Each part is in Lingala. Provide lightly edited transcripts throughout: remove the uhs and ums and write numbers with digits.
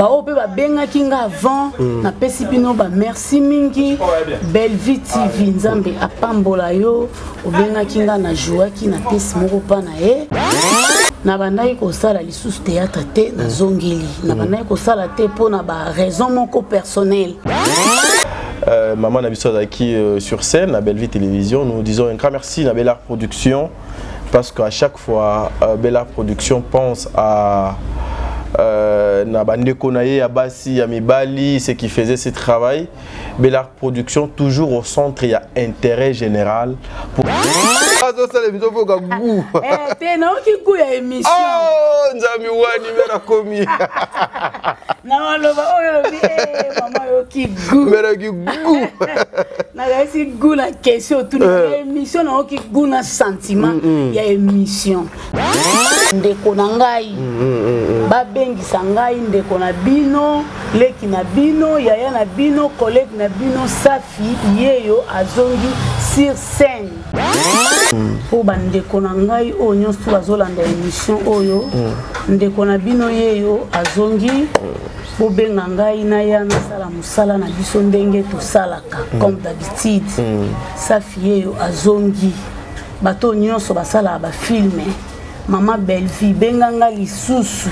ba ope ba benga kinga avant na pesi bino ba merci mingi Belle Vie TV nzambe apambola yo obenga kinga na joie ki na pesi moko pa na ye na bandai ko sala lisusu théâtre te na zongeli na bandai ko sala te po na ba raison moko personnelle. Maman Nabiso qui sur scène à Belle Vie Télévision, nous disons un grand merci à Belle Art Production parce qu'à chaque fois Belle Art Production pense à Nabande Konaye, Abassi, Amibali, ceux qui faisaient ce travail. Belle Art Production toujours au centre, il y a intérêt général pour... bengisa ngai ndeko na bino leki na bino yaya na bino collègue na bino Safi yeyo azongi sur scène po bandeko na ngai oyo nyonso bazolanda émission oyo ndeko na bino yeyo azongi po benga ngai na ya na sala musala na biso ndenge tosalaka comme d'habitude Safi yeyo azongi bato nyonso basala ba filme Mama Belle Vie benganga lisusu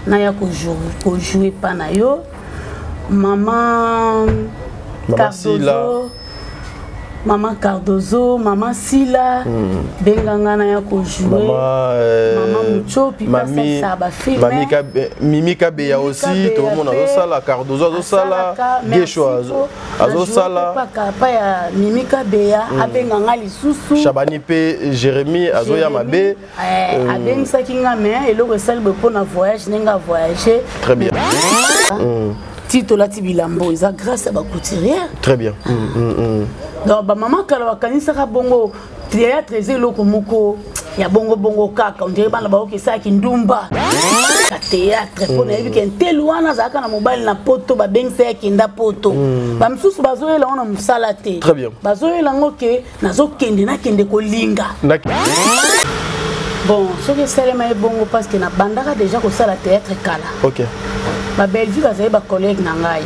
na ya ko jouer pa na yo Mama Cardozo Mama Cardozo Mama Sila benganga na ya ko jouer Mama Muchopi Mami ba film Mimi Kabeya aussi tout le monde azosala Cardozo azosala Gesho azosala pa ya Mimi Kabeya abenganga lisusu Shabani pe Jérémy azoya mabe abengisa kinga me eloko esalbe po na voyage nenga voyager très bien Tito Lati Bilambo isa grâce à ba couturière très bien donc ba maman kala wakanisa ka bongo théâtre eloko moko ya bongo kaka on dirait bana ba okisa ki ndumba ka théâtre po na yebi teluana zaka na mobile na poto ba bengisa ya kinda poto ba msusu bazoyela ona musala te très bien bazoyela ngoke nazokende na kende ko linga bon ce que c'est le bongo parce que na bandaka déjà ko sala théâtre kala OK ba Belle Vie bazali ba collègue na ngai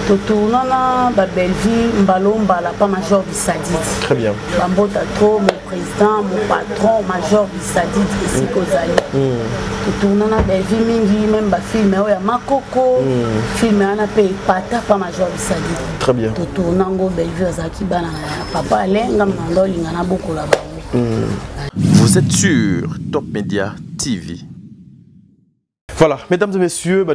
to tournana ba Belle Vie mbalomba la pas Major Bisadid très bien bambota trop mon président mon patron Major Bisadid ici kozali to tournana Belle Vie mingi même ba film ya makoko film ana pe pata pas Major Bisadid très bien to tournango Belle Vie azaki bana papa alenga mnando lingana beaucoup là bas. Vous êtes sur Top Media TV. Voilà, mesdames et messieurs,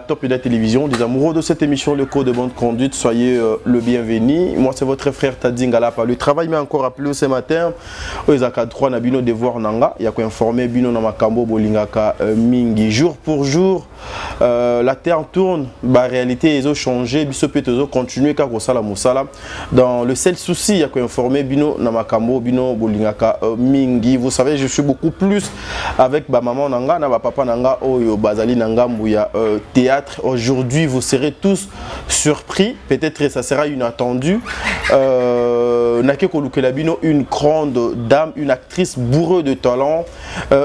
Top Media Télévision, des amoureux de cette émission, le code de bonne conduite, soyez le bienvenu. Moi, c'est votre frère Tadingala. Le travail m'a encore appelé ce matin. Oyezaka 3 na bino devoir nanga, ya ko informer bino na makambo bolingaka mingi jour pour jour. La terre tourne, la réalité ils ont changé, biso peut continuer ka ko sala musala. Dans le seul souci, ya ko informer bino na makambo bino bolingaka mingi. Vous savez, je suis beaucoup plus avec ba maman nanga na ba papa nanga Bazali Nangambu ya théâtre. Aujourd'hui, vous serez tous surpris. Peut-être ça sera inattendu. Nake Kolukelabino, une grande dame, une actrice bourreuse de talent,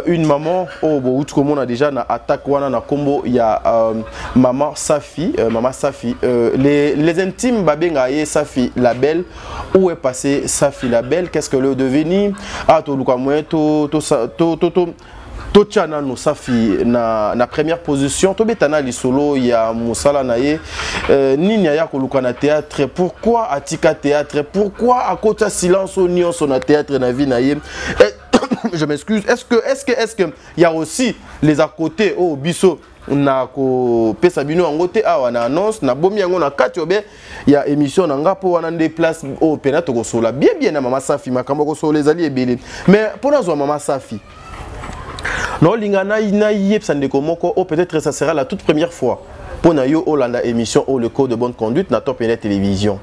une maman. Oh, bon, tout le monde a déjà na attaque wana na combo. Il y a maman Safi, les intimes babengaye Safi la belle. Où est passée Safi la belle? Qu'est-ce que le devenir? Ah, to lukamwe Tochana no Safi na première position to betana lisolo ya musala naye nini ya koluka na théâtre pourquoi atika théâtre pourquoi à côté silence au nion son théâtre na vie naye je m'excuse est-ce que il y a aussi les à côté au biso na ko pesa bino ngote awa na annonce na bomi yango na katiobe ya émission na ngapo wana nde place au penato ko sola bien na mama Safi makambo ko sola ezali ebele mais pour nous mama Safi non, peut-être ça sera la toute première fois pour Nayo Olanda émission ou le code de bonne conduite na Top Media Télévision.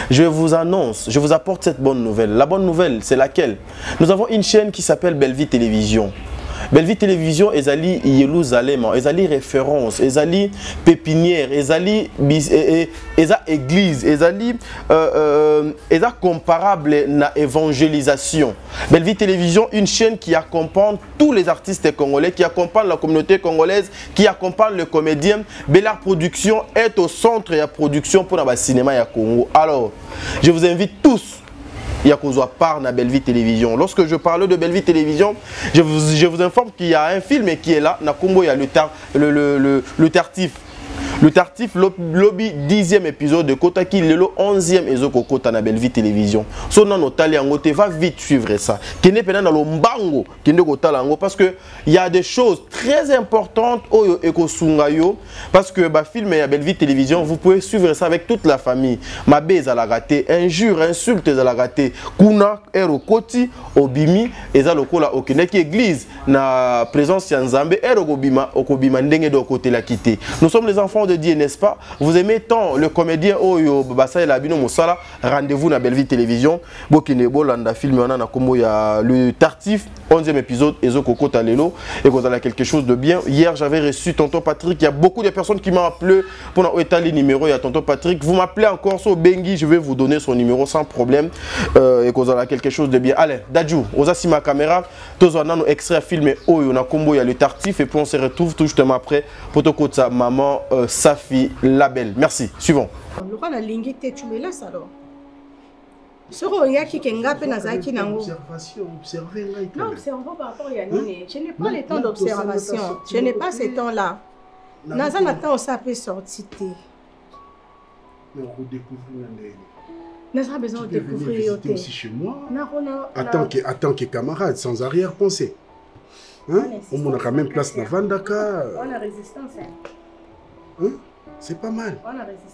Je vous annonce, je vous apporte cette bonne nouvelle. La bonne nouvelle, c'est laquelle? Nous avons une chaîne qui s'appelle Belle Vie Télévision. Belleville Télévision ezali Jérusalem, ezali référence, ezali pépinière, ezali église, ezali comparable na évangélisation. Belleville Télévision, une chaîne qui accompagne tous les artistes congolais, qui accompagne la communauté congolaise, qui accompagne le comédien. Bellard Production est au centre de la production pour le cinéma ya Congo. Alors, je vous invite tous à part na Belleville Télévision. Lorsque je parle de Belleville Télévision, je vous informe qu'il y a un film qui est là. Na Congo, il y a le Tartif. Le Tartif, lobby 10e épisode de Kotaki, le 11e épisode Kota na Belleville Télévision. So non notali angote va vite suivre ça. Kene pena na lombango, kende kotala ango parce que il y a des choses très importantes oyo ekosungayo parce que ba film ya Belleville Télévision, vous pouvez suivre ça avec toute la famille. Mabe za la raté, injure, insulte za la raté. Kuna ero koti obimi eza lokola okene ki église na présence ya Nzambe ero okobima ndenge do côté la quitter. Nous sommes les enfants de Dieu, n'est-ce pas? Vous aimez tant le comédien Oyo Basa et Labino Moussala. Rendez-vous dans Belleville Télévision. Bokine Bolanda film on a comme il y a le Tartif 11e épisode Ezo Koko Talelo et vous avez quelque chose de bien. Hier j'avais reçu tonton Patrick. Il y a beaucoup de personnes qui m'ont appelé pour étaler numéro. Il y a tonton Patrick. Vous m'appelez encore sur Bengi, je vais vous donner son numéro sans problème et vous avez quelque chose de bien. Allez, Dadju, vous avez ma caméra. Tous on a nos extraits filmés Oyo na Combo il y a le Tartif et puis on se retrouve tout justement après pour ta maman Safi Label. Merci. Suivant. Le roi la lingue tu me laisses alors. Soro yaki kenga pe nazaki nango. Observer là. Non, observons par rapport à Yanine. Je n'ai pas le temps d'observation. Je n'ai pas ce temps-là. Nazan attend ça peut sortir. Mais on redécouvre Nazan a besoin de découvrir aussi chez moi. Attends que camarade sans arrière-pensée. Hein? On a quand même place dans Vandaka. On a résistance. Hein? C'est pas mal.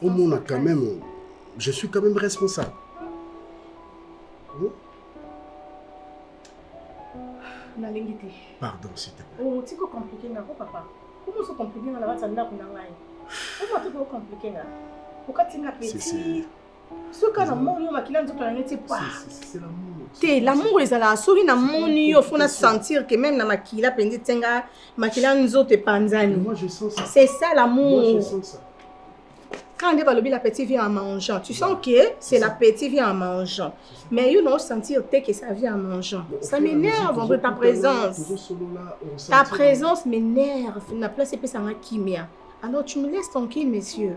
On a quand même. Je suis quand même responsable. Pardon, s'il te plaît. Oh, tu peux compliquer, papa. Comment se compliquer dans la base de la Comment tu peux compliquer? Pourquoi tu n'as pas petit? Ce que l'amour, c'est l'amour. L'amour est là. Si l'amour, il faut sentir que même dans ma kila, ma kila nous autres panzani. Moi, je sens ça. C'est ça l'amour. Moi, je sens ça. Quand on va le l'appétit vient en mangeant, tu sens que c'est l'appétit vient en mangeant. Mais il faut sentir que ça vient en mangeant. Ça m'énerve en ta présence. Ta présence m'énerve. La place est ça qui m'y a. Alors tu me laisses tranquille, monsieur.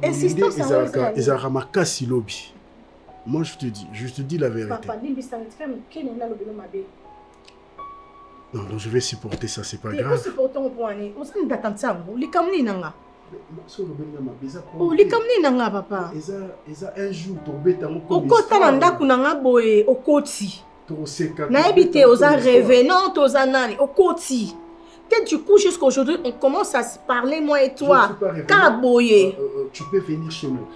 Insistance à Silobi. Moi je te dis la vérité. Non, je vais supporter ça, c'est pas grave. Papa. Un jour, du coup, jusqu'aujourd'hui, on commence à se parler, moi et toi. Tu peux venir chez nous.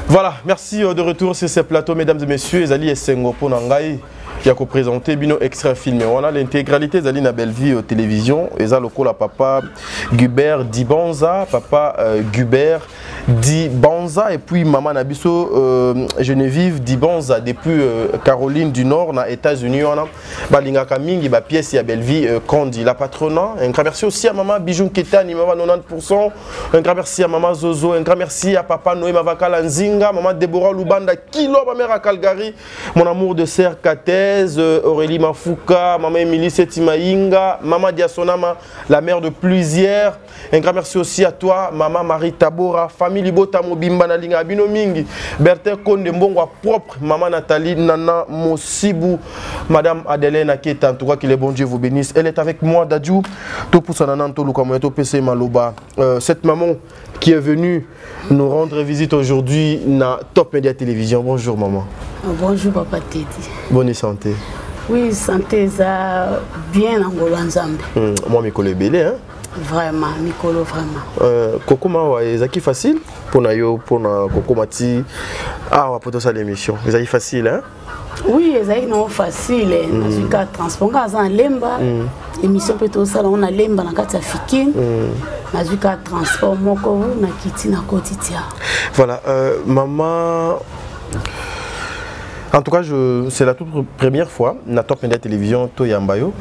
Voilà, merci de retour sur ce plateau, mesdames et messieurs. Ezali Essengo Ponangai qui a présenté Bino extrait filmé. On a l'intégralité d'Ali na Belleville télévision. Eza lokola papa Gubert Dibanza, papa Gubert Dibanza et puis maman Nabiso Geneviève Dibanza depuis Caroline du Nord, na États-Unis. On a balinga kamingi ba pièce ya Belleville Kondi la patronat. Un grand merci aussi à maman Bijou Ketani, maman 90%. Un grand merci à maman Zozo. Un grand merci à papa Noé Mavakala Nzinga, maman Deborah Lubanda Kilo, ma mère à Calgary, mon amour de sœur Katez, Aurélie Mafouka, maman Émilie Setimaïnga, maman Diasonama, la mère de plusieurs. Un grand merci aussi à toi, maman Marie Tabora, famille Libota Mobimba Nalinga Binomingi, Berthe Konde Mbongwa propre, maman Nathalie Nana Mosibou, madame Adelaine Aketa, en tout cas que le bon Dieu vous bénisse. Elle est avec moi, Dadju, cette maman qui est venue nous rendre visite aujourd'hui na Top Média Télévision. Bonjour maman. Bonjour papa Teddy. Bonne santé. Oui, santé ça bien en Nzambe. Moi Mikolo est belé hein. Vraiment, Mikolo vraiment. Koko mawa ezaki facile pour na yo pour na Koko Mati. Ah wa poto ça l'émission. Ezaki facile hein. Oui, ezaki non facile. Nazuka transport en lemba. Émission peut ça on a lemba na kati Fikine. Nazuka transport moko na kiti na kotitia. Voilà, maman En tout cas, c'est la toute première fois na Top Media Télévision to yambayo.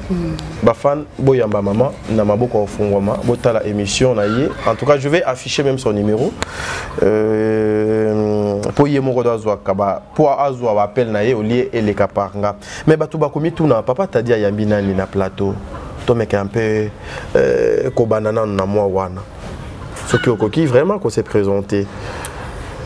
Ba fan bo yamba maman na maboko ofungwama bota la émission na yé. En tout cas, je vais afficher même son numéro. Pour yemo doazwa kaba pour azwa appel na yé au lieu et les kaparanga. Mais batu ba komi tuna papa t'a dit yambi nani na plateau. To mec un peu ko banana na moi wana. Ce qui vraiment qu'on s'est présenté.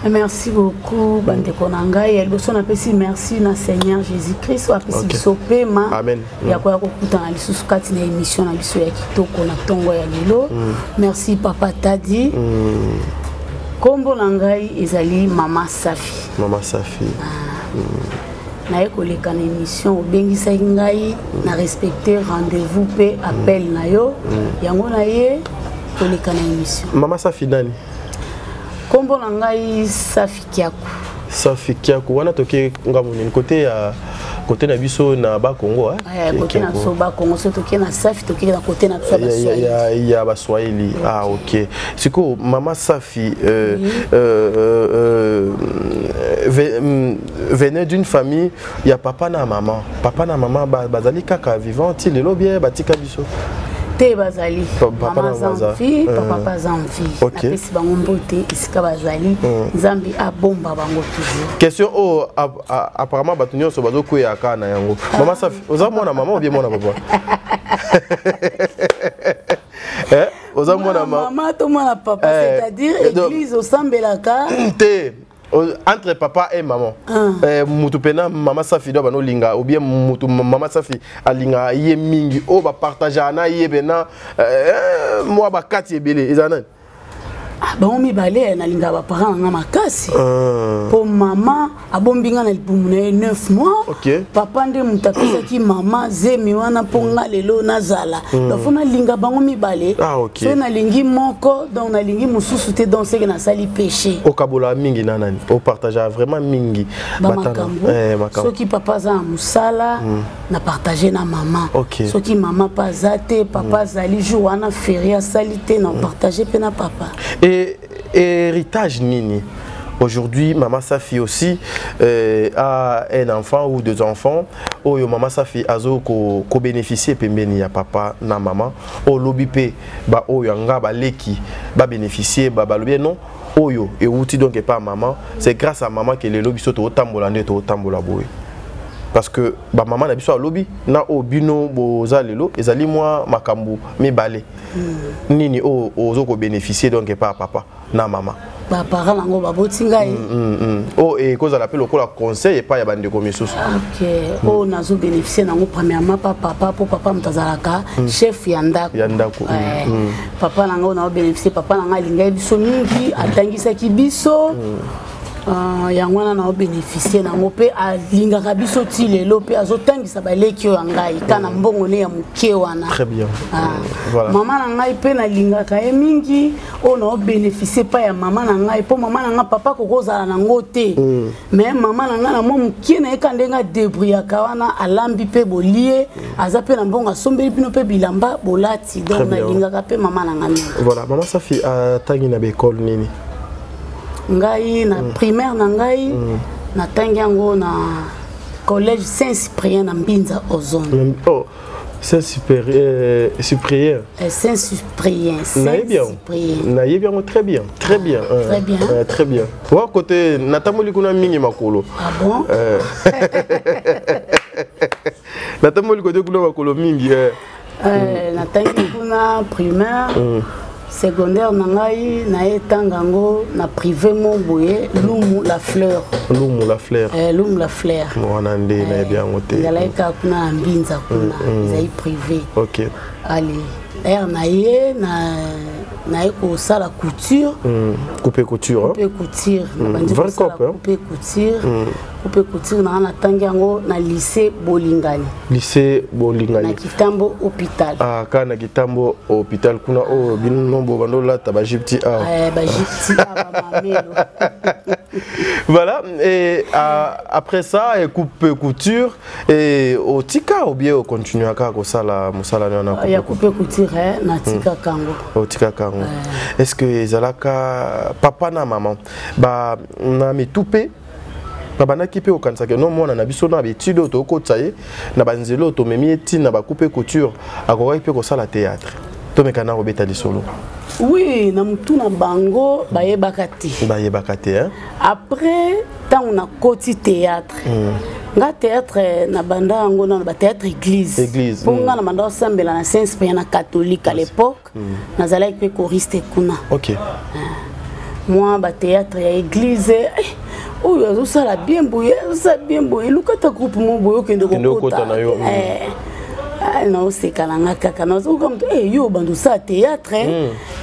Merci beaucoup, Bande Konanga. Et elle aussi merci na Seigneur Jésus-Christ. Apesi sope ma. Amen. Ya kwa kukuta na lisusu kati na émission na biso ya kitoko na tongo ya lelo. Merci papa Tadi. Kombo nangai ezali Mama Safi. Mama Safi. Na ekoleka na émission obengisa ngai na respecter rendez-vous pe appel na yo. Yango na ye koleka na émission. Mama Safi nani? Kombo nangai Safi Kiaku. Safi Kiaku wana toke ngamuni côté na biso na ba Congo côté na so ba Congo so toke na Safi toke na côté na so ba Swahili. Ya ba Swahili. Ah OK. Siko Mama Safi venait d'une famille, il y a papa na maman. Papa na maman bazali kaka vivant il lelo bien batika biso. Te bazali mama zanfi papa pas zanfi na pesi bango mbote isika bazali nzambi abomba bango toujours. Question apparemment batunyo so bazo kuya kana yango Mama Safi oza mwana mama ou bien mwana papa? Oza mwana mama to mwana papa, c'est-à-dire église au sambelaka te entre papa et maman. Mutu pena Mama Safi do bano linga ou bien mutu Mama Safi alinga ye mingi o ba partager na ye bena moi ba kati ebele ezana. Bon mi balé na linga ba parents nga makasi. Pour maman abombinga na lipumu na 9 mois. Papa nde mutapisa ki mama zemi wana ponga lelo nazala. Donc fona linga bango mi balé. So na lingi moko donc na lingi mususu te donc c'est que na sali péché. O kabola mingi nanani. O partager vraiment mingi. Makambo. So ki papa za musala na partager na maman. So ki maman pas zate papa zali jour wana feria salité na partager pe na papa. Et héritage nini? Aujourd'hui, Mama Safi aussi a un enfant ou 2 enfants. Oh, Mama Safi a ko bénéficier pembeni ya papa na maman. Oh, lobipe ba oh yanga ba leki ba bénéficier ba lobi non. Oh yo et outil donc pas maman. C'est grâce à maman que les lobby sont au tambola net au tambola boy. Parce que ba maman na biso a lobby na obino boza lelo ezali moi makambu mi balé. Nini o ozoko bénéficier donc pas papa na maman. Ba parents nango ba botinga oh et cause l'appel au conseil et pas ya bande ko misusu. OK. Oh nazo bénéficier nango premièrement papa pour papa mtazalaka chef yandako. Yandako. Papa nango na bénéficier papa nanga linga biso mingi atangisa ki biso. Yango wana na bénéficier nango pe alingaka biso ti lelo pe azotangisa baleki oyo ngai kana mbongo ne ya muke wana. Très bien. Voilà. Maman na ngai pe na lingaka e mingi o na bénéficier pa ya maman na ngai po maman na ngai papa ko kozala nango te. Mais maman na ngai na mo muke na ekandenga débrouillaka wana alambi pe bolie aza pe na mbongo asombeli pino pe bilamba bolati donc na lingaka pe maman na ngai. Voilà, Mama Safi tangi na école nini? Ngai na primaire na ngai na tangi yango na collège Saint-Cyprien na Mbinza Ozone. Oh, Saint-Cyprien. Saint-Cyprien. Naïe bien, très bien, très bien. Très bien. Très bien. Wa côté natamoli kuna mingi makolo. Ah bon? Natamoli côté kuna makolo mingi. Na tangi kuna primaire. Secondaire nangai na etangango na privé mon boye Lumu la fleur. Lumu la fleur. Lumu la fleur. Mwana nde na bien ngote. Ngalaika kuna Mbinza kuna zai privé. OK. Allez, d'ailleurs na eko sala couture. Couper couture. Couper couture. Vrai cop. Couper couture. Couper couture na tangango na lycée Bolingani. Lycée Bolingani. Na Kitambo hôpital. Ah, kana Kitambo hôpital kuna o binombo bandola tabajipti a. Bajipti a mamelo. Voilà, et après ça, et coupe couture, et au tika ou bien au continue à kako sala musala na. Il y a coupé couture na tika kango. Au tika kango. Est-ce que zalaka papa na maman ba na me toupé babana kipe okanisa ke non mona na biso na betude to kotsaye na banzelo to memi eti na ba couper couture akoka pe ko sala théâtre to mekana robeta lisolo. Oui, na mutu na bango bayebaka te. Bayebaka te hein. Après tant on a côté théâtre. Nga théâtre na banda ngo na ba théâtre église. Église. Pour nga na banda sambela na Saint-Esprit na catholique à l'époque. Nazala pe choriste kuna. OK. Moi ba théâtre ya église oh yo ça la bien boye, ça bien boye. Lukata groupe mo boyo kende ko kota na yo. Non, c'est kalanga kaka na zo comme yo bandu ça théâtre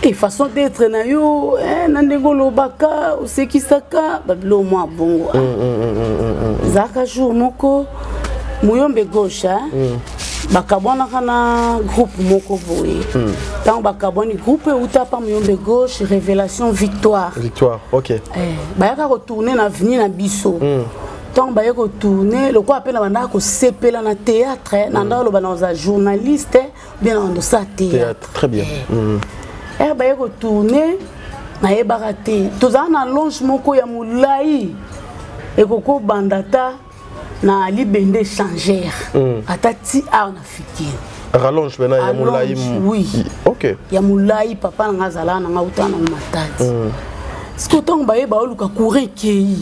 et façon d'être na yo nandego lobaka usekisaka babilo mwa bongo zaka jour moko muyombe gauche bakabona kana groupe moko boye tant bakaboni groupe utapa muyombe gauche révélation victoire OK bayaka retourner na venir na biso. Tant que je retourne, le quoi appelle la ko sepela na théâtre, nanda lo bana journaliste, bien dans ça théâtre. Très bien. Ba je retourne, na ye baraté. Toza na longe moko ya mulai. E koko bandata na libende changer. Atati a na fikir. Rallonge bena ya mulai. Oui. OK. Ya mulai papa nga zala na nga utana matati. Skoton baye ba oluka courir kei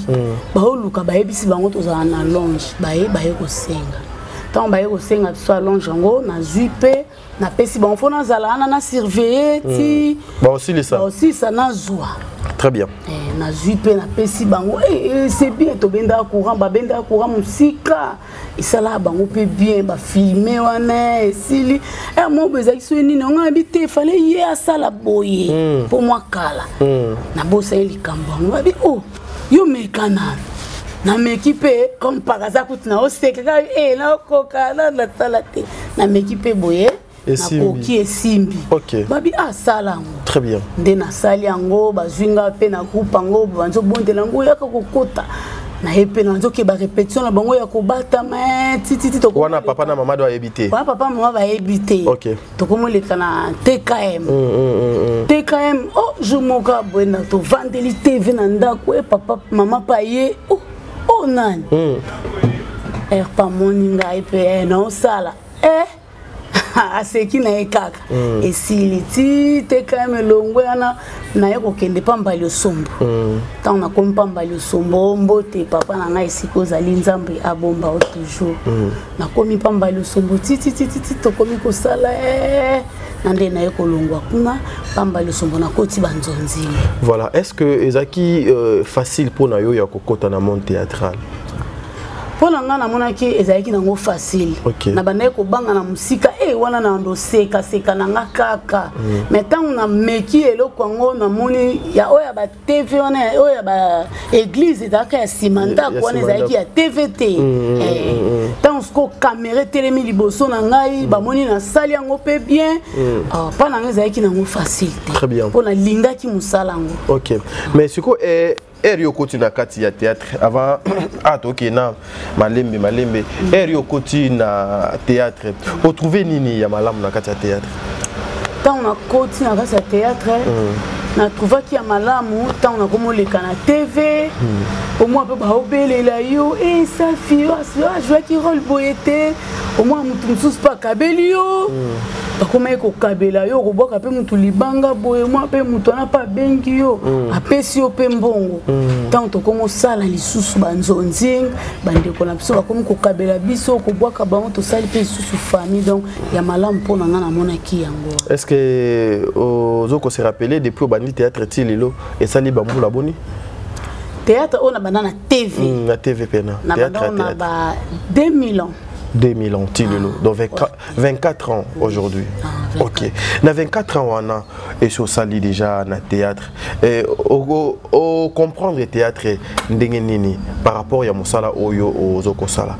ba oluka baye bisi bango tozala na longe baye ko senga tant baye ko senga so longe ngo na zuipe na pesi bango fona zala na surveiller ti ba aussi ça na zwa. Très bien. Na zuipe na pesi bango c'est bien to benda courant musika isala bango pe bien ba filmer wana esili mo bezaki so nini on habité fallait y a sala boye pour moi kala na bossa likambo ngabi oh yo mekana na mekipe comme par hasard kutina oseka na koka na talate na mekipe boye na koki esimbi. OK. Babi sala ngo. Très bien. Nde na sali yango bazwinga pe na groupe ngo banzo bondela ngo yaka kokota na epe na nzoke ba répétition na bango ya kobata titi to wana papa na mama doit éviter. Wana papa mama va éviter. OK. To komoleka na TKM. TKM oh je moka bwena to vandeli TV na ndako e papa mama paye oh nani. Pa moninga epe na osala aseki na ekaka esiliti TKM longo yana na yeko kende pambali osombo tant na kom pambali osombo mbote papa na ngai siko zali nzambe abomba o toujours na komi pambali osombo titi to komi ko sala nande na yeko longwa kuna pambali osombo na koti banzonzi. Voilà, est-ce que ezaki facile pour na yo ya kokota na monde théâtral? Pour nga na monaki ezalaki nango facile. Na banaye ko banga na musika wana na ndo seka na nga kaka. Mais tant on a meki eloko ngo na moni ya oya ba TV wana oya ba église ezaka ya simanda ko wana ezalaki ya TVT. Tant ko caméra telemi liboso na ngai ba moni na sali yango pe bien. Pa na nga ezalaki nango facile. Très bien. Pour na lingaki musala ngo. OK. Mais siko Erio Kotina kati ya théâtre avant toke na malembe Erio Kotina théâtre on trouver nini ya malamu na kati ya théâtre tant on a Kotina kati ya théâtre na trouva ki ya malamu tant on a komoleka na TV au moins pe ba obelela yo ça fio jouer qui rôle boyete au moins mutu mususu pa kabeli yo bakoma ko kabela yo ko boka pe mutu libanga boye moi pe mutu na pa bengi yo apesi yo pe mbongo tant to komo sala lisusu banzonzi bande ko na biso bakomi ko kabela biso ko boka bango to sali pe lisusu famille donc ya malamu pona ngana mona ki yango. Est-ce que ozoko se rappeler depuis bandi théâtre tililo et sali bambula boni théâtre on a banana TV na TV pena théâtre on a ba 2000 ans 2000 ans, donc 24 ans aujourd'hui. OK. Dans 24 ans, on a et sur sali déjà dans théâtre. Et au comprendre le théâtre ndengenini par rapport à musala oyo ozoko sala.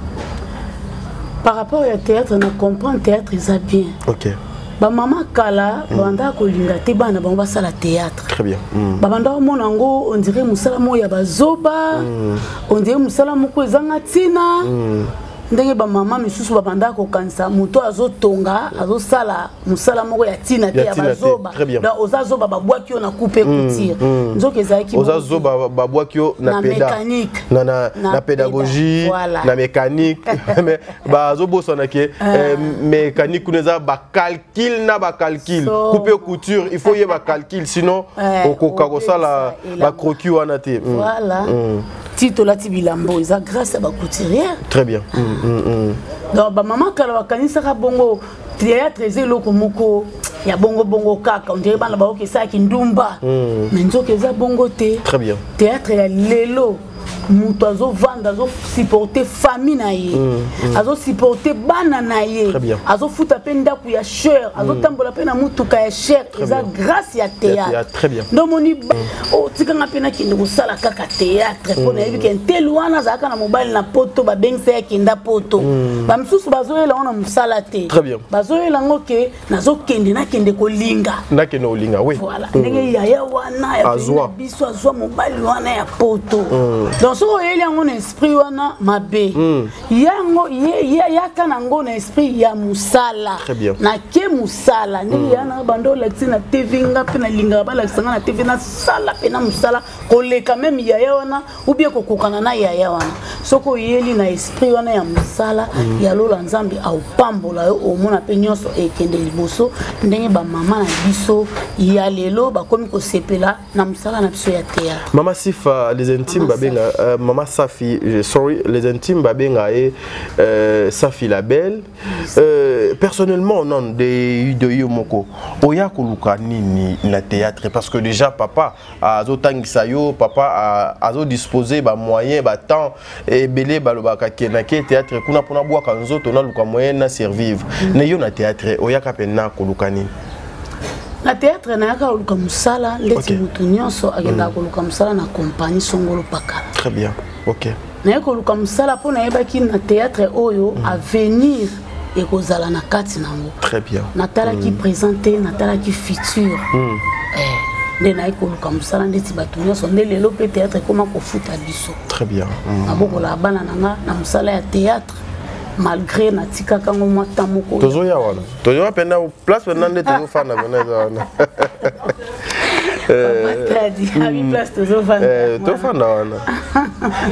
Par rapport au théâtre, on comprend le théâtre ça bien. OK. Ba mama kala banda ko linga te bana ba sala théâtre. Très bien. Ba banda monango on dirait musala mo ya bazoba. On dirait musala moko ezanga tina. ndenge ba mama misusu ba banda ko kanisa moto azotonga azosala musala moko ya tina te ya bazoba donc ozazoba ba boaki na couper couture nzoka ezaki ozazoba ba boaki na mécanique na pédagogie na mécanique mais bazobosana ke mécanique kuneza ba calcul na ba calcul couper couture il faut y ba calcul sinon okoka ko sala ba croquis wana te voilà tito la tibilambo eza grâce à ba couturière très bien donc ba maman kala bakanisa ka bongo théâtre ezelo moko ya bongo kaka on dirait bana ba okesa ki ndumba mais nzoka eza bongo te très bien théâtre ya lelo muto azo vanda azo supporter famille na ye azo supporter bana na ye azo futa pe ndaku ya cher azo tambola pe na mutuka ya cher eza grâce ya théâtre très bien donc moni o tikanga pe na kinde ko sala kaka théâtre pona yebi ke ntelwana zaka na mobile na poto ba bengisa ya kinda poto ba msusu bazoyela ona musala te très bien bazoyela ngoke nazo kende na kende ko linga na kende o linga oui voilà ndenge ya wana ya biso azwa mobile wana ya poto donc so oyeli yango na esprit wana mabe yango yaka nango na esprit ya musala na ke musala ndenge yana bando lakisi na TV nga pe na linga ba lakisa na TV na sala pe na musala koleka même yaya wana ou bien kokokana na yaya wana soko oyeli na esprit wana ya musala ya lola nzambe au pambola yo omona pe nyonso ekende liboso ndenge ba mama na biso ya lelo bakomi ko sepela na musala na biso ya théâtre Mama Sifa les intimes babenga Mama Safi, sorry, les intimes babenga et Safi la belle. Personnellement, non, de Yomoko. Oya koluka nini na théâtre parce que déjà papa a zotangisa yo, papa a zo disposé ba moyen, ba temps et belé balobaka kenake théâtre kuna pona bwa kanzoto na luka moyen na survivre. Ne yo na théâtre oya kapena koluka nini. Na théâtre na yaka koluka musala leti mutu nyonso agenda koluka musala na compagnie Songolo Pakala. Très bien. OK. Na yaka koluka musala pona yebaki na théâtre oyo à venir et kozala na kati nango. Très bien. Natala qui présenter, natala qui futur. Nde na yaka koluka musala ndeti batu nyonso nde lelo pe théâtre koma ko futa biso. Très bien. Aboko la bana nanga na musala ya théâtre. Malgré na tika kango mata moko tozo ya wana tozo apenda place nande tozo fana veneza wana place tozo fana wana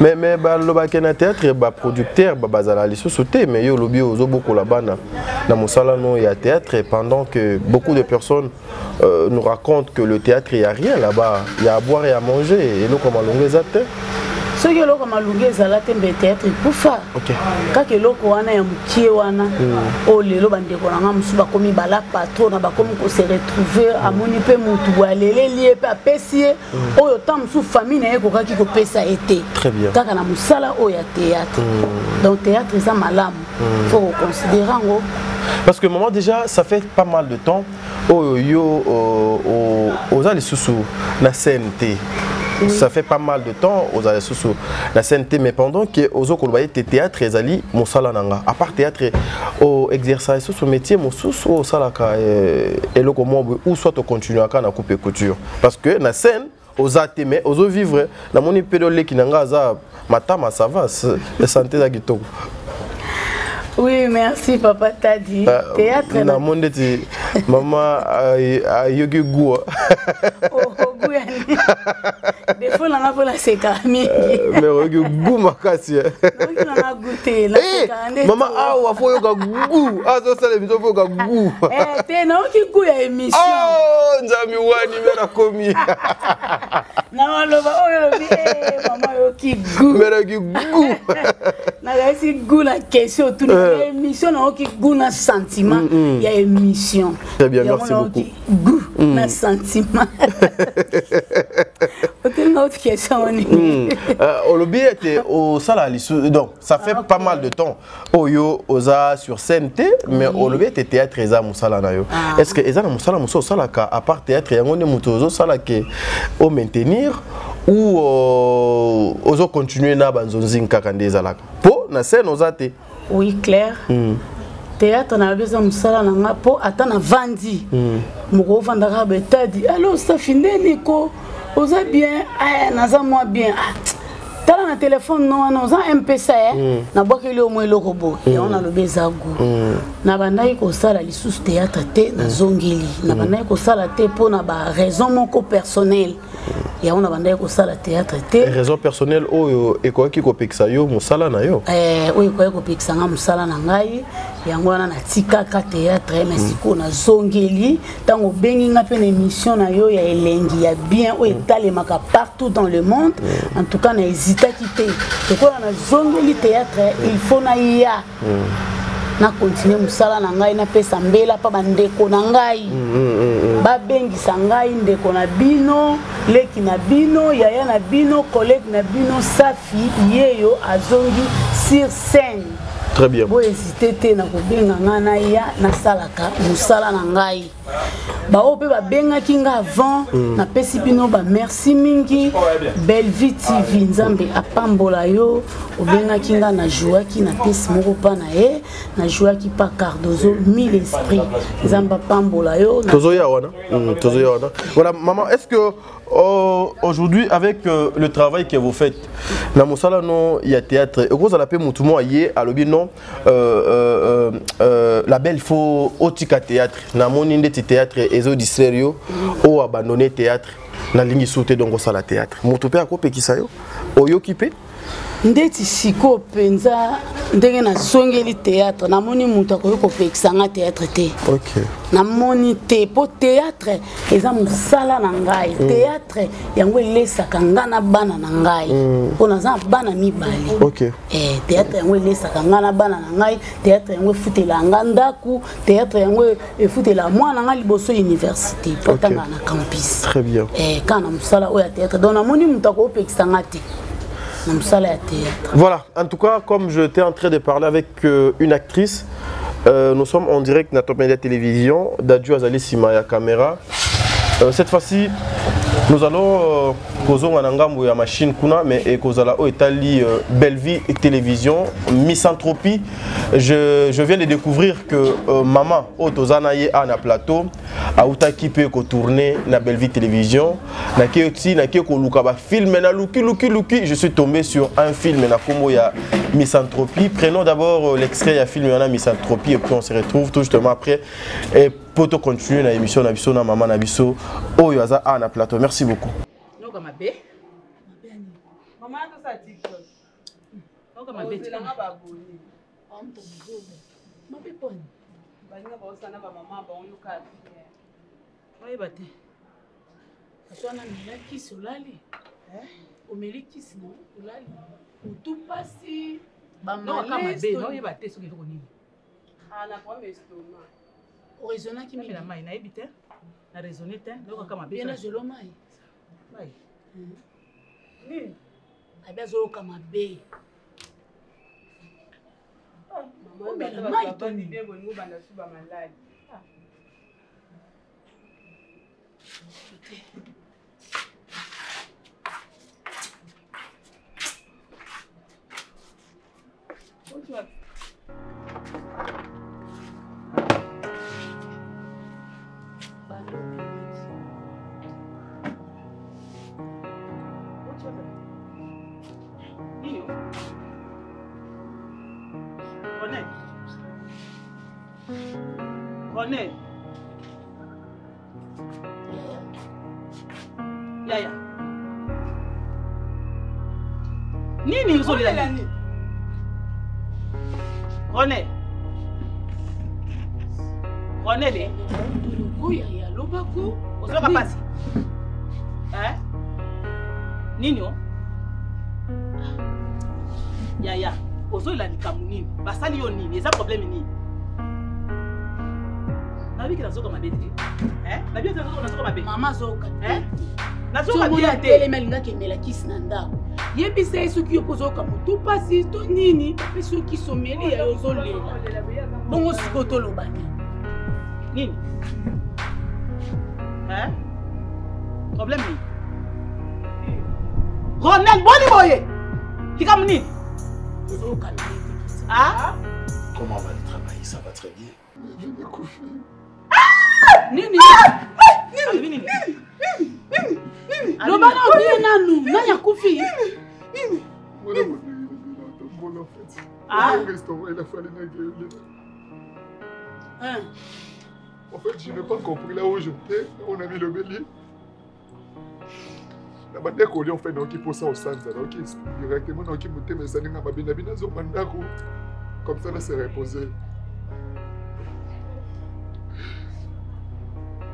mais ba lobaka na théâtre ba producteur ba bazala lisusu te mais yo lobi ozo beaucoup la bana na musala no ya théâtre pendant que beaucoup de personnes nous racontent que le théâtre il y a rien là-bas il y a à boire et à manger et nous comme longueza te ce que l'on a loué zala tembe théâtre pour faire. OK. Quand que l'on a un mutie wana, oh les lois bande qu'on a musuba comme bala patron, na ba comme qu'on se retrouver à monipe mutu walele lié pa pesier, oh autant sous famille na yeko kaki ko pesa été. Très bien. Kaka na musala oh ya théâtre. Donc théâtre ça malam. Faut considérer ngo. Parce que maman déjà ça fait pas mal de temps aux allées sous la CNT. Ça fait pas mal de temps aux allées sous la CNT mais pendant que aux autres voyez théâtre ezali mosala nanga à part théâtre au exercice sous métier mon sous au salaka et le comment ou soit on continue à na couper couture parce que na scène aux atémé aux vivre na moni pédolé qui nanga za matama ça va la santé za kitoko. Oui, merci papa t'a dit. Théâtre na monde ti maman yogi goût. Oh goût. Des fois on a pas la sécamie. Mais yogi goût makasi. On a goûté la sécamie. Maman wa fo yoga goût. Ça ça les vidéos yoga goût. T'es non qui goût ya émission. Oh, nzami wani mera komi. Na loba oh maman yoki goût. Mera goût. Na si goût la question tout émission na qui goût na sentiment il y a émission. Très bien, merci beaucoup. Goût na sentiment. Aucune autre question. Olobi était au salali donc ça fait pas mal de temps oyo oza sur scène mais olobi était théâtre eza musala na yo. Est-ce que eza na musala muso salaka à part théâtre yango ne mutozo salaka au maintenir ou ozo continuer na banzonzi kaka ndezalaka po na scène ozate. Oui, clair. Théâtre na besoin musala nanga po atana vandi. Moko vandaka betadi. Alors ça finit Nico. Oza bien, naza moi bien. tala na téléphone non non za mpesa na bwakeli au moins le robot et on a le bezago na bandai ko sala lisusu théâtre te na zongeli na bandai ko sala te pour na ba raison moko personnelle et on a bandai ko sala théâtre te raison personnelle oyo ekoki ko pekisa yo musala na yo oyo ko pekisa nga musala na ngai yango wana na tika ka théâtre mais siko na zongeli tango bengi nga pe na émission na yo ya elengi ya bien o etalemaka partout dans le monde en tout cas na hésita quitter et quand on a zongeli théâtre il faut na ya na continuer musala na ngai na pesa mbela pa bandeko na ngai ba bengi sangai ndeko na bino leki na bino yaya na bino collègue na bino safi yeyo azongi sur scène. Très bien. Bo hésiter na ko benga ngana ya na salaka musala na ngai ba ope ba benga kinga avant na pesi bino ba merci mingi Belle Vie TV nzambe apambola yo obenga kinga na joie ki na pesi moko pa na e na joie ki pa Cardozo 1000 esprits nzambe apambola yo tozo ya wana voilà maman, est-ce que aujourd'hui avec le travail que vous faites na musala no ya théâtre et vous allez appeler mutumo aye alobi non la belle faut otika théâtre na moni ndeti théâtre ezo distraire o abandonner théâtre na lingi sauter donc ça la théâtre mutu pe akopekisa yo oyo kipe ndeti siko penza ndenge na zongeli théâtre na moni mutu akoyo kopekisa nga théâtre te OK na moni te po théâtre eza musala na ngai théâtre yango elesaka nga na bana na ngai po naza bana mibale OK théâtre yango elesaka nga na bana na ngai théâtre yango efutela nga ndaku théâtre yango efutela mwana nga liboso université po tanga na campus. Très bien. Kana musala oya théâtre donc na moni mutu akopekisa nga te. Voilà, en tout cas, comme j'étais en train de parler avec une actrice, nous sommes en direct dans Top Media Télévision, Dadju Azali Simaya Caméra. Cette fois-ci, nous allons poser une machine kuna, mais kozala o etali Belle Vie Télévision, Misanthropie. Je viens de découvrir que maman Otozana ye a na plateau a utaki pe ko tourner na Belle Vie Télévision. Na ke ko luka ba film na luki. Je suis tombé sur un film na kombo ya Misanthropie. Prenons d'abord l'extrait ya film na Misanthropie et puis on se retrouve tout justement après et pour continuer la émission na biso na maman na biso oyo aza a na plateau. Merci beaucoup. Maman to sa TikTok. Oka mabe. Mabe poni. Baninga ba osana ba maman ba onuka. Oye bate. Aswana milaki solali. Omeliki sino solali. Utupasi ba mabe no ye bate soki ko nini. Na kwa mestoma. O raisonna ki mi na mai na ebite. Na raisonner te, no ka mabe. Bien je lo mai. Mai. Nini? Abezo kama be. Maman mai to ni be bonu banda suba maladi. René. Yaya. Nini uzolila nini? René. René le. Kuya ya lobako. Ozoka pasi. Nini o? Yaya. Ozolila likamu nini? Basali yo nini? Eza problème nini? Nabi na zoka mabete. Nabi na zoka mabete. Mama zoka. Na zoka bien te elemelinga kemela kisina ndako. Yebisa esuki yokozoka mutu pasi to nini esuki someli ya yozolela. Bongo sikoto lobani. Nini? Problème ni. Ronel boni boye. Kikam nini? Zoka. Comment va le travail? Ça va très bien. Je vais me coucher. Nini? Lobana obiye nanu, nanya kufi. fait. Ah. Au restaurant, il a fallu m'engueuler. Hein? En fait, je n'ai pas compris là où j'étais. On a mis le bélier. La manière qu'on fait, on a ça au centre. Directement, on a mis le bélier. Comme ça, là, c'est reposé.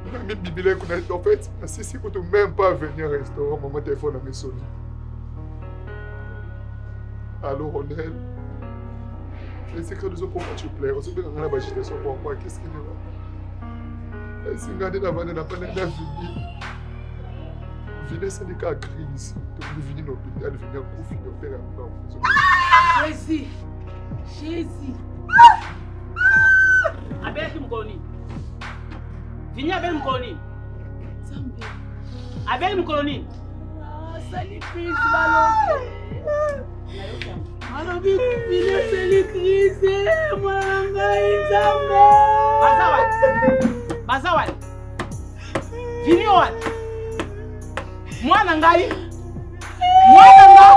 On a mis le bélier. En fait, si on ne peut même pas venir au restaurant, mon téléphone a mis sonné. Allô, Ronel. C'est que nous avons pourquoi tu plais. On se met dans la agitation pourquoi. Qu'est-ce qu'il y a là? Si on regarde la vanne, on n'a pas de vie. Venez, c'est des cas de crise. Donc, nous venons à l'hôpital, nous venons à confier, nous faire un plan. Jésus. Jésus. Abel qui me connaît. Vini Abel me connaît. Abel me connaît. Salut, Chris, ballon. Alors, vini, salut, Chris. Moi, Bazawal. Vini Owal. Moi Nangai. Moi Nanga.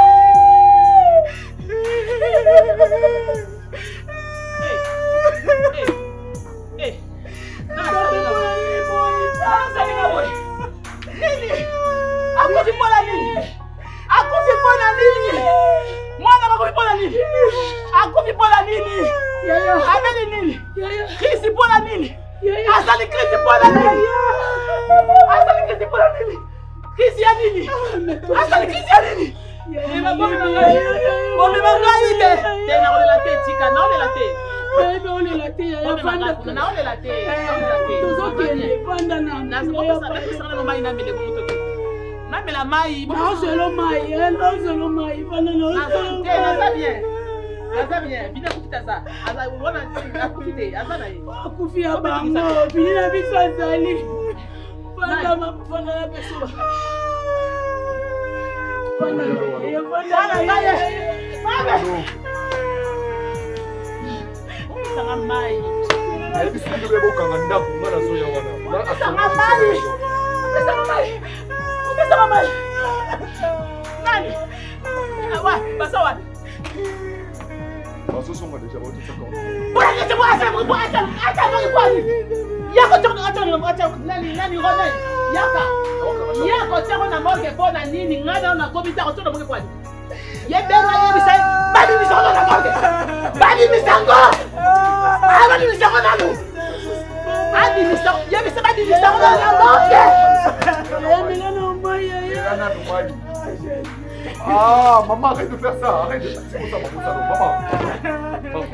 Ah, maman, arrête de faire ça, arrête de faire ça,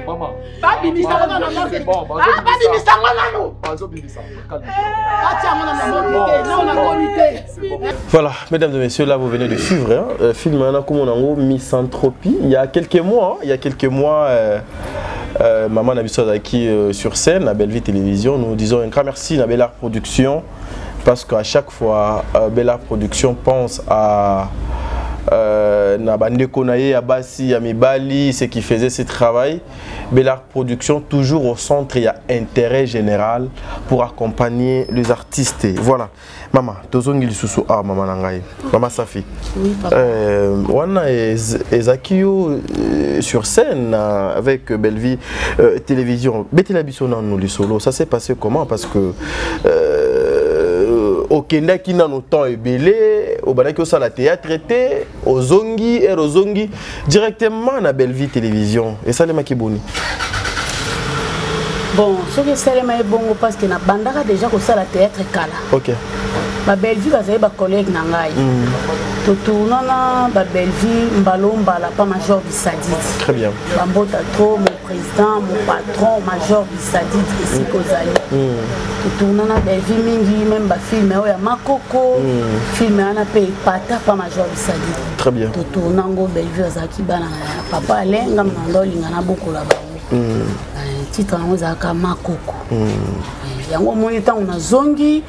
maman. Voilà, mesdames et messieurs, là vous venez de suivre un film Misanthropie. Il y a quelques mois, Maman Nabiso Zaki sur scène à Belleville Télévision. Nous disons un grand merci à Bellard Production parce qu'à chaque fois, Bellard Production pense à Nabande Konaye, Abassi, Amibali, ceux qui faisaient ce travail. Bellard Production, toujours au centre, il y a intérêt général pour accompagner les artistes. Voilà. Maman, Tozongi Lisusu, Maman Nangaï, Maman Safi. Oui, papa. On a Ezakio sur scène avec Belleville Télévision. Betty Bissona nous le solo. Ça s'est passé comment? Parce que au Kenya qui n'a autant ébélé, au Banaki au la théâtre traité, au Zongi et au Zongi directement à Belleville Télévision. Et ça les makiboni. Bon, ce que ça les bon parce que na bandaka déjà que ça la théâtre kala. Ok. Ba Belleville bazali ba collègue nangai. Totournana ba Belleville Mbalomba pas Major Bissadid. Très bien. Bambota trop mon président, mon patron Major Bissadid ici Kozali. Totournana Belleville mingi même ba film ya Makoko. Film ana pe pata pas Major Bissadid. Très bien. Totournango Belleville zaki bana papa alenga mnando lingana beaucoup là bas. Titre yango zaka Makoko. Yango moni tant on a zongi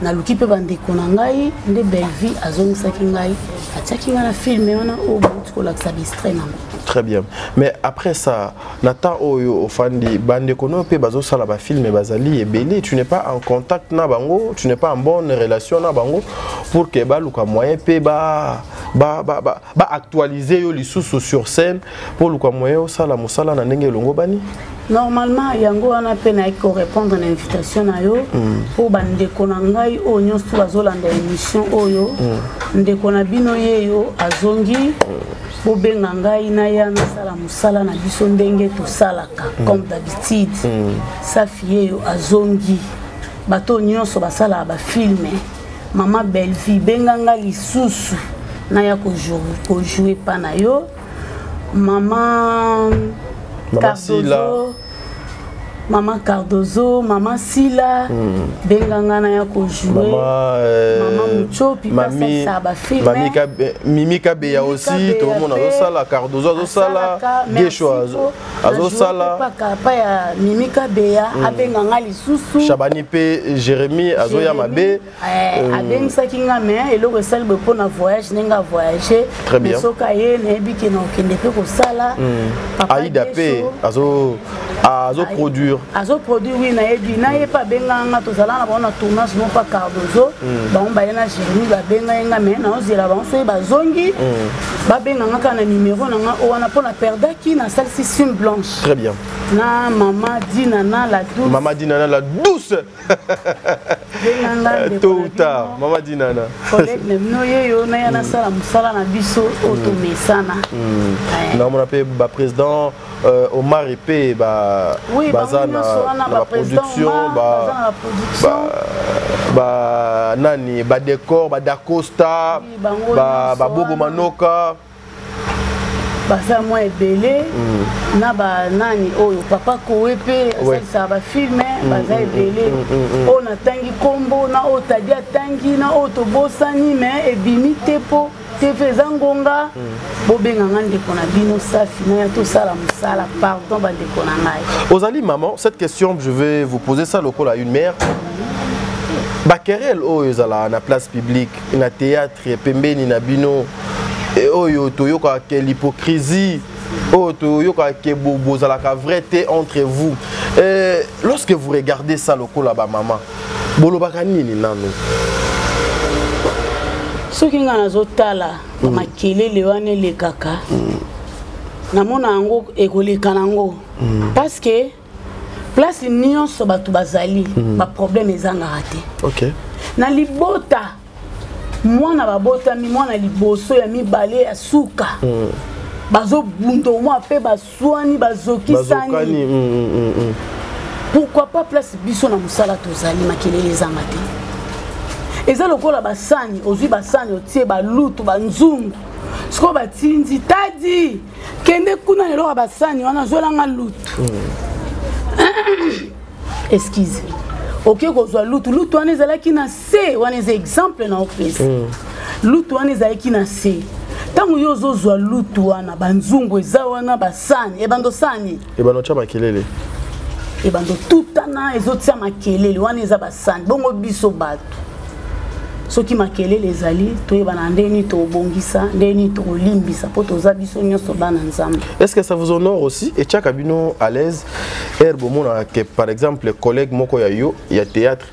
na luki pe bandeko na ngai nde Belleville azongisaki ngai atiaki ngai na film wana o buti kolakisa bistrait nango. Très bien. Mais après ça, Nathan Oyo Ofandi bandeko no pe bazosala ba film et bazali ebele, tu n'es pas en contact na bango, tu n'es pas en bonne relation na bango pour que ba luka moyen pe ba actualiser les sous sur scène pour le quoi moyen ça la musala na ndenge longo bani. Normalement yango wana pena iko répondre à l'invitation na yo pour bande konangai o nyonso bazolanda émission oyo ndeko na bino yeyo azongi bo benga ngai na ya na sala musala na biso ndenge to salaka comme d'habitude Safi yeyo azongi bato nyonso basala ba filmer Maman Belle-Vie benga nga lisusu na ya ko jouer pa na yo Maman Cardozo, Maman Cardozo, Maman Sila, Benganga na ya ko jouer, Maman Mucho, puis Mami, ça va filmer. Mimi Kabeya aussi, tout le monde a sala Cardozo, a sala Gesho, a sala. Pas ya Mimi Kabeya, a Benganga lisusu. Chabani pe Jérémy, a Zoya Mabe. A Beng Sakinga mais et le recel pour na voyage, n'enga voyager. Très bien. Sokaye nebi ki na okende pe ko sala. Aïda pe, azo produire. Azo produire oui na ebi na ye pa benga nga to zala na bona tournage non pas Cardozo. Ba on ba na Jérémy ba benga nga mais na ozela ba so ba zongi. Ba benga nga kana numéro na nga o wana pona perdaki na salle Sissim Blanche. Très bien. Na Maman Dinana la douce. Maman Dinana la douce. Tôt ou tard, Maman Dinana. Collègue no yeyo na ya na sala musala na biso otomesana. Na on appelle ba président Omar Epé bazana la production nani ba décor ba Dacosta ba Bobo Manoka baza moi ebele na ba nani oyo papa Kowepe ça va filmer baza ebele on a tangi kombo na otadia tangi na otobosani mais ebimi tepo tefe zangonga bobenga ngande kona bino Safi na to sala musala pardon bande kona ngai. Ozali maman, cette question je vais vous poser ça local à une mère. Bakerel oyo zala na place publique na théâtre pembeni na bino oyo toyoka ke l'hypocrisie oyo toyoka ke bozala ka vérité entre vous. Lorsque vous regardez ça local là ba maman bolobaka nini nanu? Soki nga nazotala makelele wane le kaka namona yango ekoleka nango parce que place nyonso bato bazali ba problème ezangaka te. OK. Na libota mwana babota mi mwana liboso ya mibale ya suka bazo bundo mwa pe baswani bazokisani. Pourquoi pas place biso na musala tozali makelele ezanga te. Eza lokola basani ozwi basani otie balutu banzungu siko batindi tadi kende kuna lelo basani wana zolanga lutu excuse ok kozwa lutu wana ezalaki na se wana eza exemple na opesa lutu wana ezalaki na se tango yo ozozwa lutu wana banzungu eza wana basani ebando sani ebando cha makelele ebando tutana ezotia makelele wana eza basani bongo biso bato soki makelele ezali toyebana ndeni to bongisa ndeni to limbisa po toza biso nyonso bana nzambe. Est-ce que ça vous honore aussi et tchaka bino à l'aise mona que par exemple collègue moko ya yo ya théâtre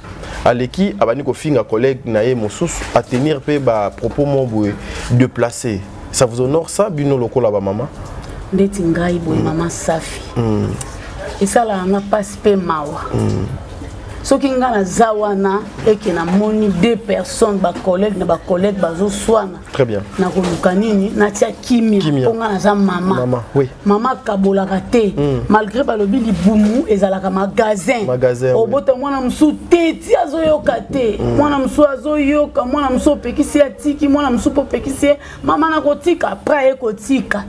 aleki abani ko finga collègue na ye mosusu à tenir pe ba propos moboé de placer, ça vous honore ça bino lokola ba maman ndeti ngai boy maman Safi et ça là nga passe pe mawa soki nga na zawana eke na moni deux personnes ba collègue bazo swana. Très bien. Na koluka nini na tia kimia ponga na za mama. Oui. Mama kabola kate malgré balobi libumu ezalaka magasin. Obota mwana msu teti azoyoka te. Mwana msu azoyoka mwana msu pekisi atiki mwana msu popekisi mama na kotika après ekotika.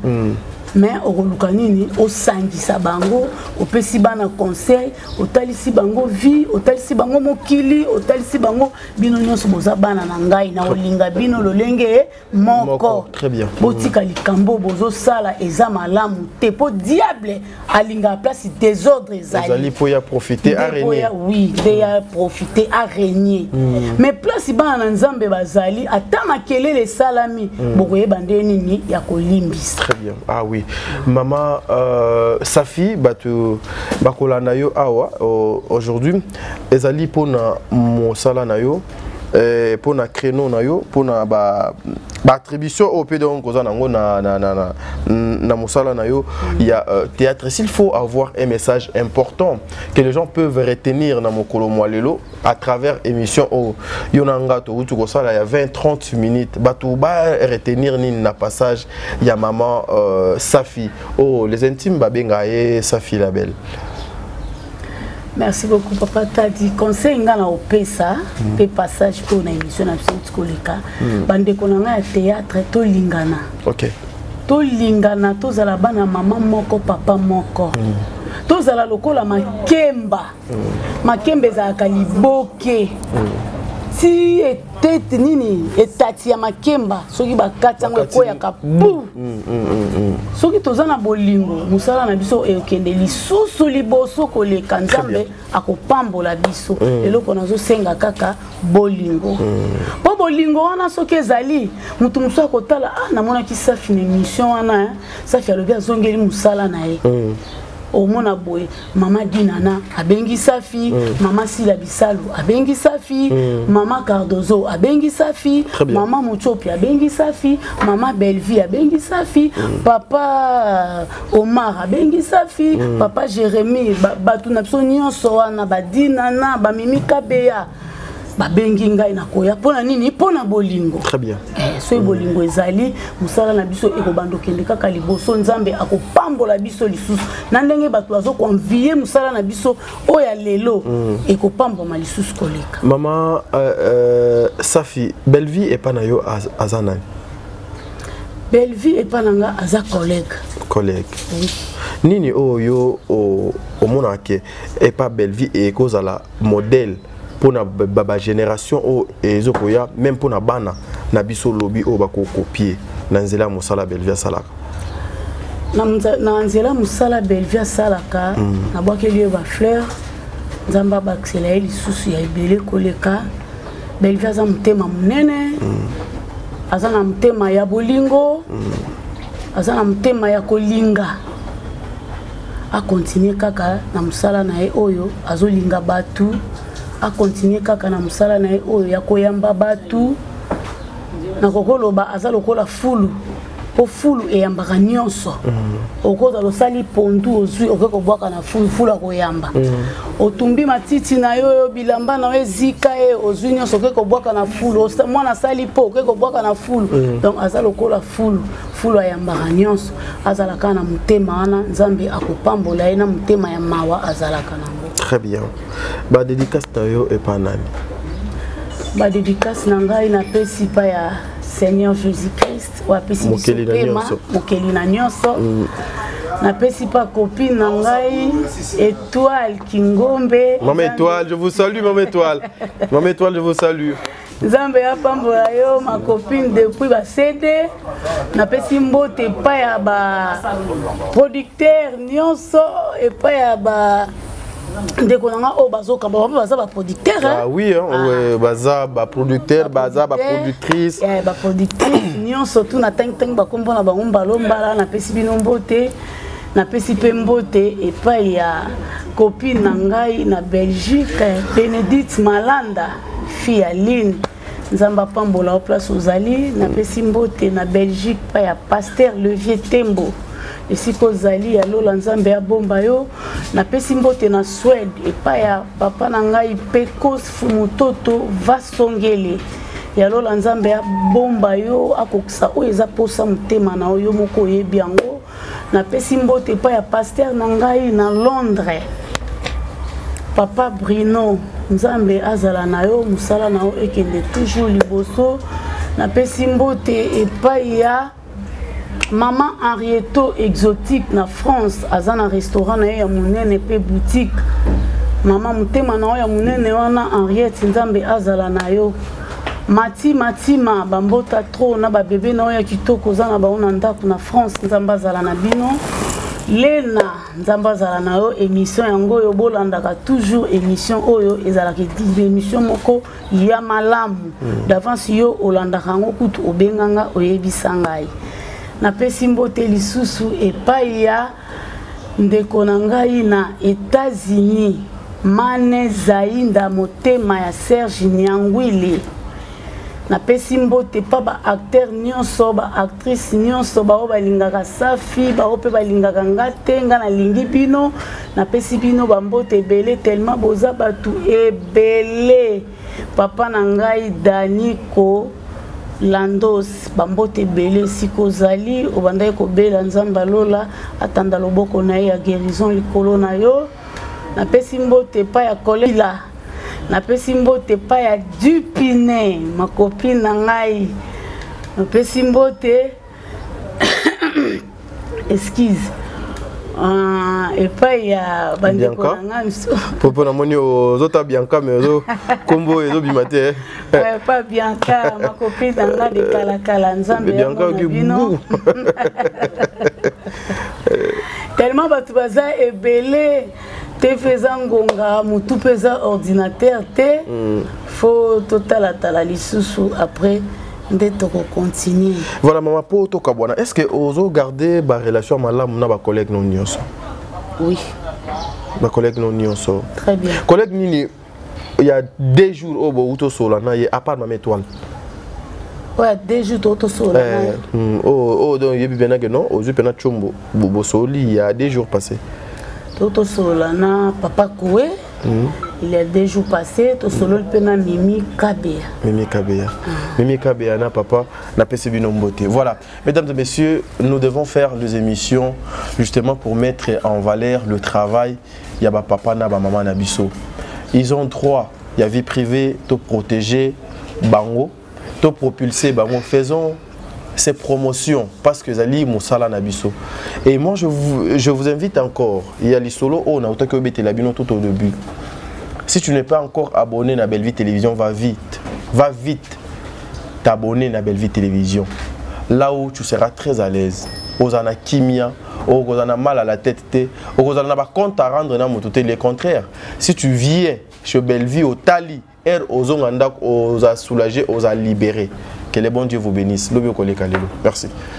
Mais okoluka nini osangisa bango opesi bana conseil otalisi bango vie otalisi bango mokili otalisi bango bino nyonso boza bana na ngai na olinga bino lolenge moko. Très bien. Botika likambo bozo sala eza malamu te po diable alinga place désordre ezali po ya profiter à régner. Oui, ya profiter à régner. Mais place bana na nzambe bazali ata makelele salami bokoyeba ndeni nini ya kolimbisa. Très bien. Ah oui. Maman Safi batu bakola na yo awa aujourd'hui ezali pona mosala na yo pour na créneau na yo pour na ba attribution au PD on cause na musala na yo il y a théâtre. S'il faut avoir un message important que les gens peuvent retenir dans mokolo mwalelo à travers émission au yonanga to utu kosala il y a 20-30 minutes batu ba retenir ni na passage il y a maman Safi oh les intimes ba benga e Safi la belle. Merci beaucoup papa, t'as dit conseil ngana opesa pe passage pour une émission na Koleka bande konanga théâtre to lingana. OK. To lingana to zala bana maman moko papa moko. To zala lokola makemba. Makembe za kaliboke. Si etete nini etati ya makemba soki bakati yango ekoya kapu soki tozana bolingo musala na biso ekende lisusu liboso koleka nzambe akopambola biso eloko nazo senga kaka bolingo po bolingo wana soki ezali mutu musu akotala namona ki Safi na émission wana Safi alobi azongeli musala na ye au mona boy mama Dinana abengi Safi mama Sila Bisalu abengi Safi mama Cardozo abengi Safi mama Muchopi abengi Safi mama Belvi abengi Safi papa Omar abengi Safi papa Jérémy batu na biso nyonso wana ba Dinana ba Mimi Kabeya babengi ngai na koya pona nini pona bolingo. Très bien. So bolingo ezali musala na biso ekobando kende kaka liboso nzambe akopambola biso lisusu na ndenge bato bazo convier musala na biso oya lelo ekopambola lisusu koleka. Maman Safi Belvi et pas na yo azanani. Belvi et pas nanga aza collègue. Oui. Nini oyo o mona ke et pas Belvi et cause à la modèle pour la génération ou ezokoya même pour na bana na biso lobby o bako copier na nzela musala Belvia salaka na nzela musala Belvia salaka na bwakeli ba fleur nzamba ba xela lisusu ya ibele koleka Belvia za mutema munene azana mutema ya bolingo azana mutema ya kolinga a continuer kaka na musala na ye oyo azolinga batu a continuer kaka na musala na ye oyo ya koyamba batu na kokoloba aza lokola fulu po fulu eyambaka nyonso okoza losali pondu ozwi okeko bwaka na fulu akoyamba otumbi matiti na yo bilamba na ezika ye ozwi nyonso okeko bwaka na fulu mwana sali po okeko bwaka na fulu donc aza lokola fulu ayambaka nyonso azalaka na mutema wana nzambe akopambola ye na mutema ya mawa azalaka nango. Très bien. Ba dédicace tayo et pas nani. Ba dédicace nangai na pesi pa ya Seigneur Jésus-Christ wa pesi pema mokeli na nyonso. Na pesi pa copine nangai Étoile Kingombe. Maman Étoile, je vous salue Maman Étoile. Maman Étoile, je vous salue. Nzambe ya pambola yo ma copine depuis ba CD na pesi mbote pa ya ba producteur nyonso et pa ya ba ndekonanga o bazoka baza ba producteur. Ah oui hein, baza ba producteur, baza ba productrice. Ba productrice nyonso tout na teng ba kombo na bango mbalombala na pesi bino mbote na pesi pe mbote et pa ya copine nangai na Belgique Bénédicte Malanda fille Aline nzamba pambola au place ozali na pesi mbote na Belgique pa ya Pasteur Levier Tembo esiko zali ya lola nzambe ya bomba yo na pesi mbote na Suède et pa ya papa nangai Pekos Fumutoto Vasongele ya lola nzambe ya bomba yo akokisa o eza posa mutema na yo moko yebi yango na pesi mbote pa ya Pasteur nangai na Londres papa Bruno nzambe azala na yo musala na yo ekende toujours liboso na pesi mbote epai ya maman Henrietto exotique na France azana restaurant na yo ya munene pe boutique maman mutema na yo ya munene wana Henriette nzambe azala na yo matima bambota trop na ba bébé na yo ya kitoko zana ba ona ndako na France nzambe azala na bino Lena nzamba zala na yo émission yango yo bolandaka toujours émission oyo ezalaka émission moko ya malamu d'avance yo olandaka ngo kutu obenganga oyebisa ngai na pesi mbote lisusu epai ya ndeko na ngai na États-Unis Mane Zainda motema ya Serge Nyangwile na pesi mbote pa ba acteur nyonso ba actrice nyonso ba balingaka Safi ba pe balingaka ngate nga na lingi bino na pesi bino ba mbote ebele tellement boza batu ebele papa na ngai Daniko Landos bambote ebele sikozali obandai kobela nzamba lola atanda loboko na ye ya guérison likolo na yo na pesi mbote pa ya kolela na pesi mbote pa ya Dupine ma copine na ngai na pesi mbote excuse et pas ya bandeko na ngai popo na moni ozota Bianca mais ozo kombo ezo bimate pas Bianca ma copine na ngai de kala nzambe Bianca bino tellement batu baza ebele te faisant ngonga mutu pesa ordinateur te faut total tala lisusu après ndeko continuer. Voilà maman po to kabwana. Est-ce que ozo garder ba relation malamu na ba collègue non nyonso? Oui. Ba collègue non nyonso. Très bien. Collègue nini il y a 2 jours au bo uto sola na ye à part ma étoile. Ouais, 2 jours auto sola. Donc yebi bena que non, ozo pena chombo bo soli il y a 2 jours passés. Toto Solana, Papa Koué, il y a 2 jours passés, Toto Solo pena Mimi Kabea. Mimi Kabea. Mimi Kabea na papa na PCB Nomboté. Voilà, mesdames et messieurs, nous devons faire des émissions justement pour mettre en valeur le travail. Il y a papa na maman na biso. Ils ont droit, il y a vie privée, te protéger, bango, te propulser, bango. Faisons ces promotions parce que Zali Moussala Nabiso. Et moi je vous invite encore, il y a les solos, on a autant que Betelabino tout au début. Si tu n'es pas encore abonné à Belle Vie Télévision, va vite t'abonner à Belle Vie Télévision. Là où tu seras très à l'aise. Ozana kimia, ozana mal à la tête, ozana pas compte à rendre dans mon tout le contraire. Si tu viens chez Belle Vie au Tali, ozongandak oza soulager, oza libérer. Que le bon Dieu vous bénisse. Merci.